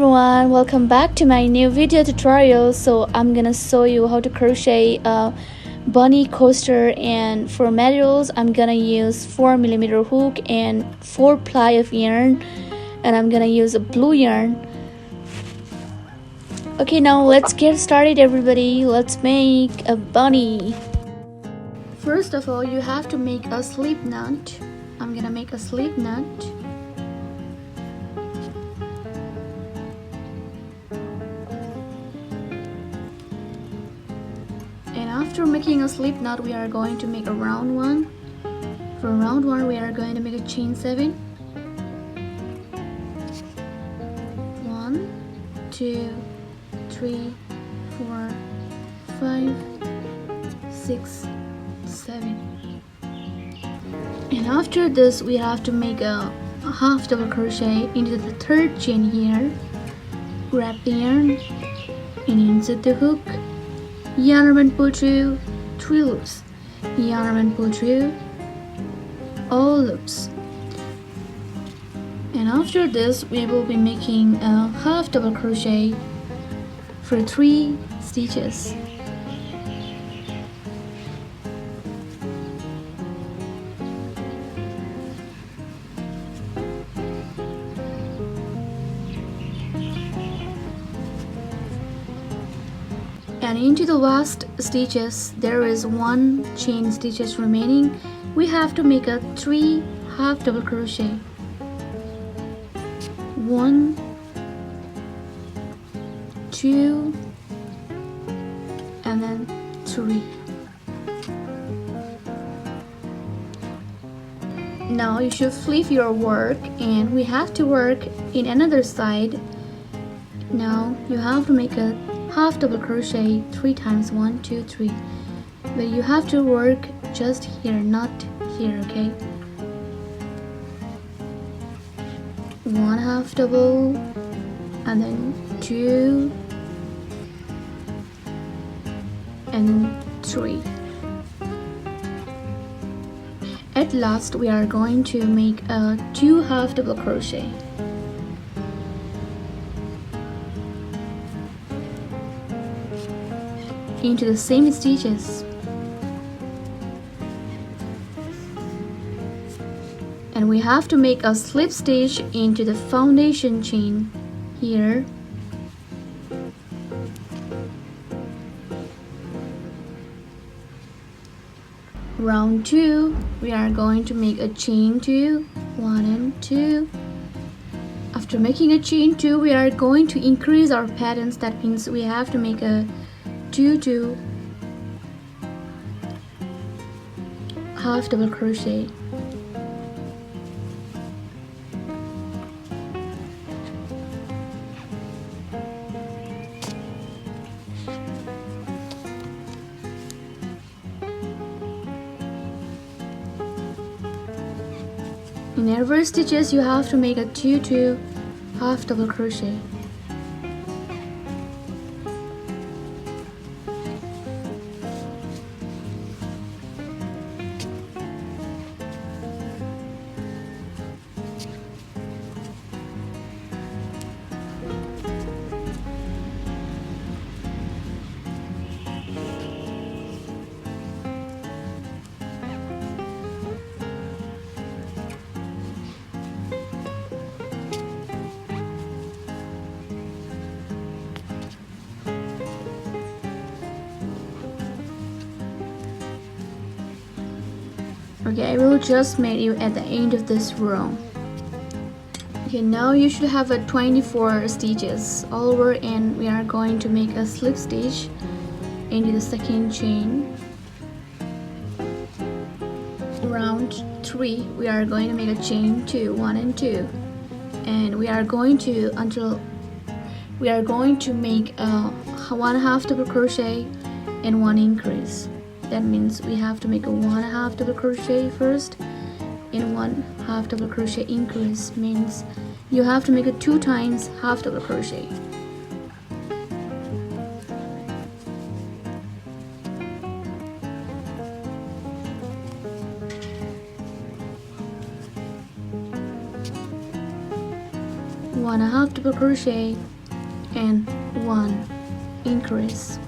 everyone, welcome back to my new video tutorial. So I'm gonna show you how to crochet a bunny coaster, and for materials I'm gonna use 4mm hook and 4 ply of yarn, and I'm gonna use a blue yarn. Okay, now let's get started everybody. Let's make a bunny. First of all, you have to make a slip knot. I'm gonna make a slip knot. And after making a slip knot, we are going to make a round one. For round one, we are going to make a chain 7. 1, 2, 3, 4, 5, 6, 7. And after this, we have to make a half double crochet into the third chain here. Grab the yarn and insert the hook. Yarn and pull through 3 loops. Yarn and pull through all loops. And after this, we will be making a half double crochet for 3 stitches. And into the last stitches, there is 1 chain stitches remaining. We have to make a 3 half double crochet. 1, 2, and then 3. Now you should flip your work, and we have to work in another side. Now you have to make a half double crochet 3 times. 1, 2, 3. But you have to work just here, not here, okay? 1 half double, and then 2, and then 3. At last, we are going to make a 2 half double crochet. Into the same stitches, and we have to make a slip stitch into the foundation chain here. Round 2, we are going to make a chain 2, 1 and 2. After making a chain 2, we are going to increase our patterns. That means we have to make a 2, 2 half double crochet. In every stitches, you have to make a 2, 2 half double crochet. Okay, I will just meet you at the end of this row. Okay, now you should have a 24 stitches all over, and we are going to make a slip stitch into the second chain. Round 3, we are going to make a chain 2, 1 and 2, and we are going to make a 1 half double crochet and 1 increase. That means we have to make a 1 half double crochet first and 1 half double crochet increase, means you have to make a 2 times half double crochet. One half double crochet and 1 increase.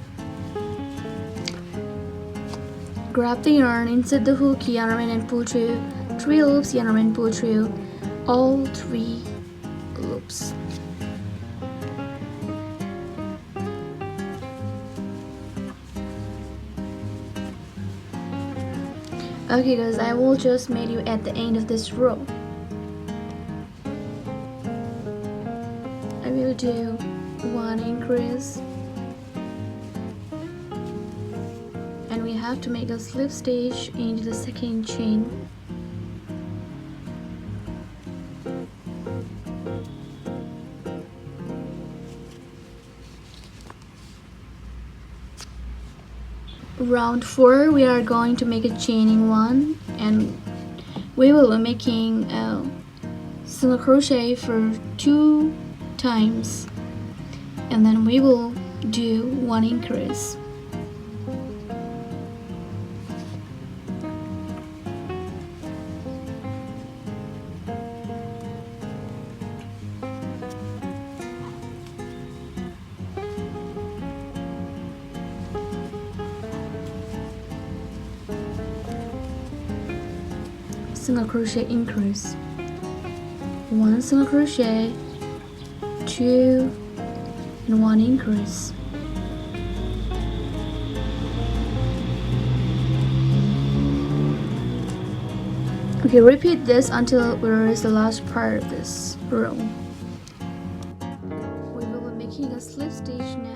Grab the yarn, insert the hook, yarn and pull through 3 loops, yarn and pull through all 3 loops. Okay guys, I will just meet you at the end of this row. I will do 1 increase, and we have to make a slip stitch into the second chain. Round 4, we are going to make a chaining 1, and we will be making a single crochet for 2 times, and then we will do 1 increase. Single crochet increase, 1 single crochet, 2 and 1 increase. Okay, repeat this until we reach the last part of this row. We will be making a slip stitch now.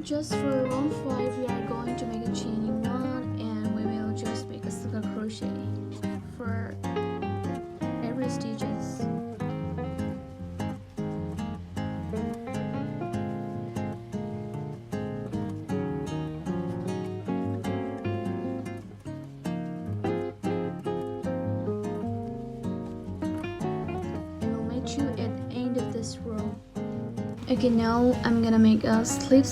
Just for round 5, we are going to make a chaining 1, and we will just make a single crochet for every stitches. And we'll meet you at the end of this row. Okay, now I'm gonna make a slip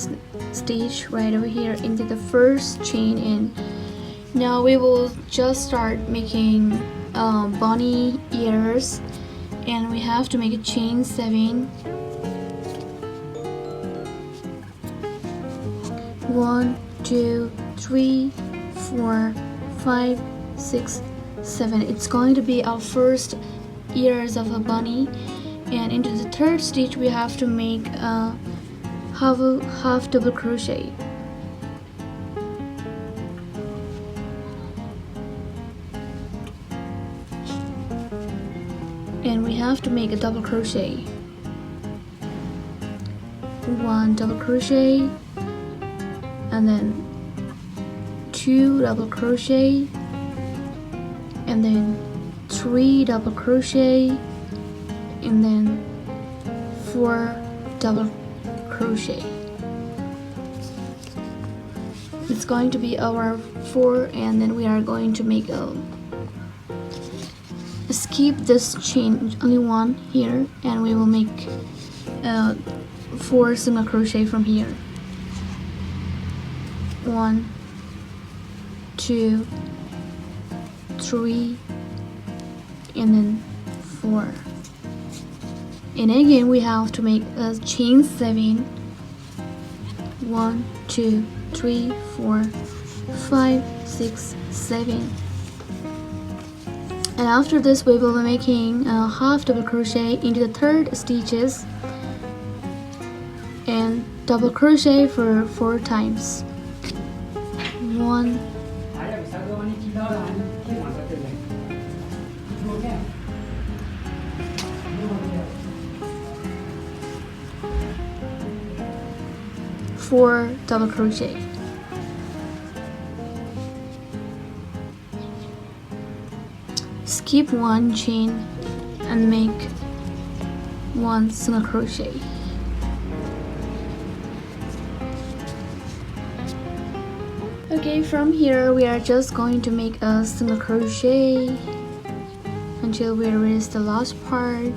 stitch right over here into the first chain in. Now we will just start making bunny ears, and we have to make a chain 7. 1, 2, 3, 4, 5, 6, 7. It's going to be our first ears of a bunny. And into the third stitch we have to make a half double crochet. And we have to make a double crochet. 1 double crochet, and then 2 double crochet, and then 3 double crochet, and then 4 double crochet. It's going to be our 4, and then we are going to make a skip this chain, only 1 here, and we will make 4 single crochet from here. 1, 2, 3, and then 4. And again we have to make a chain 7. 1, 2, 3, 4, 5, 6, 7. And after this we will be making a half double crochet into the third stitches and double crochet for 4 times. 1, 4 double crochet. Skip 1 chain and make 1 single crochet. Okay, from here we are just going to make a single crochet until we reach the last part.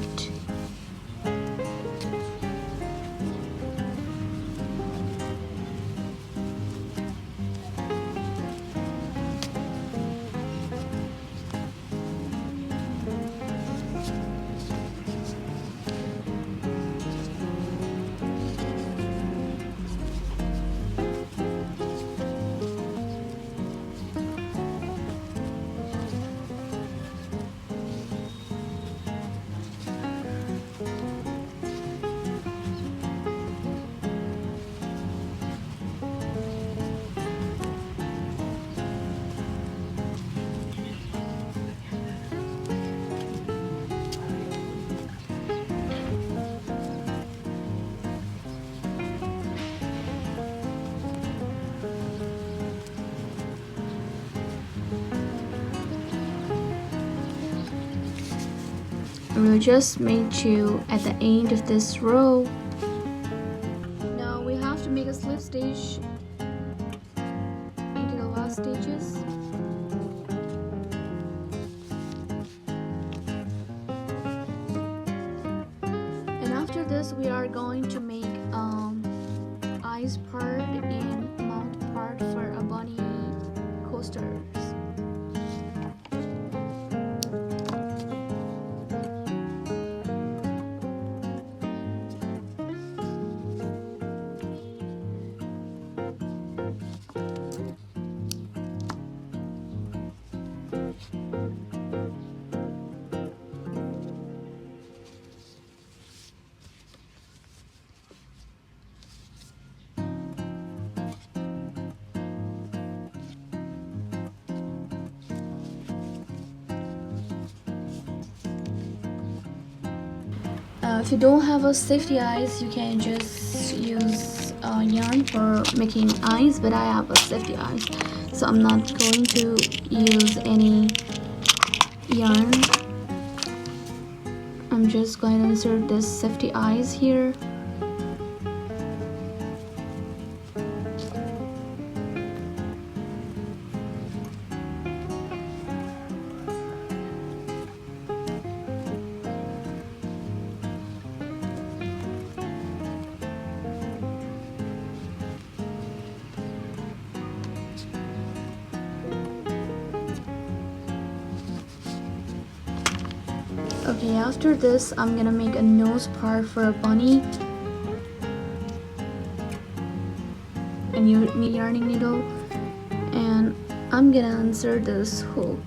and we'll just make two at the end of this row. Now we have to make a slip stitch into the last stitches. And after this we are going to make eyes part and mouth part for a bunny coasters. If you don't have a safety eyes, you can just use yarn for making eyes, but I have a safety eyes, so I'm not going to use any yarn. I'm just going to insert this safety eyes here. Okay, after this I'm gonna make a nose part for a bunny and use my yarning needle, and I'm gonna insert this hook.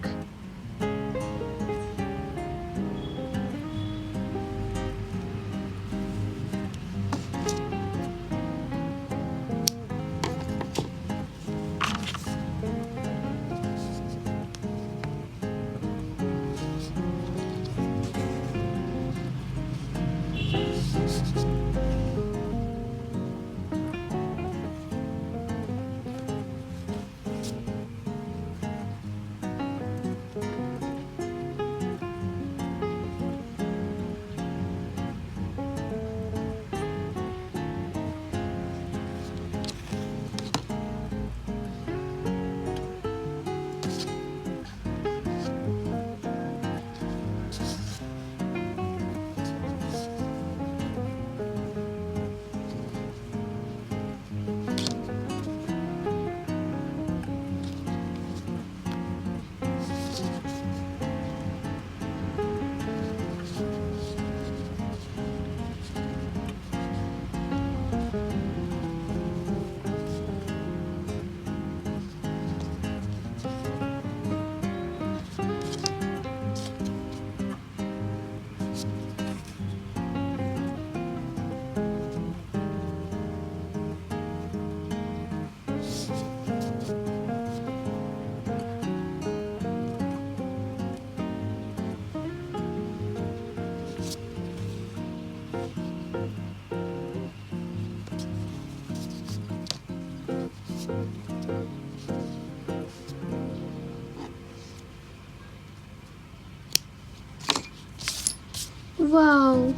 Wow,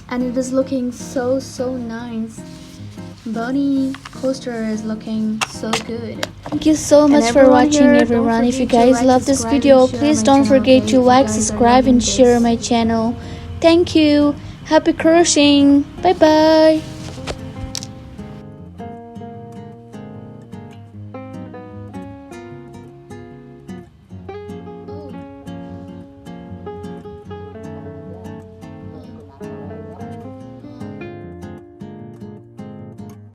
and it is looking so nice. Bunny coaster is looking so good. Thank you so much for watching, everyone. If you guys love this video, please don't forget to like, subscribe and share my channel. Thank you. Happy crocheting. Bye bye.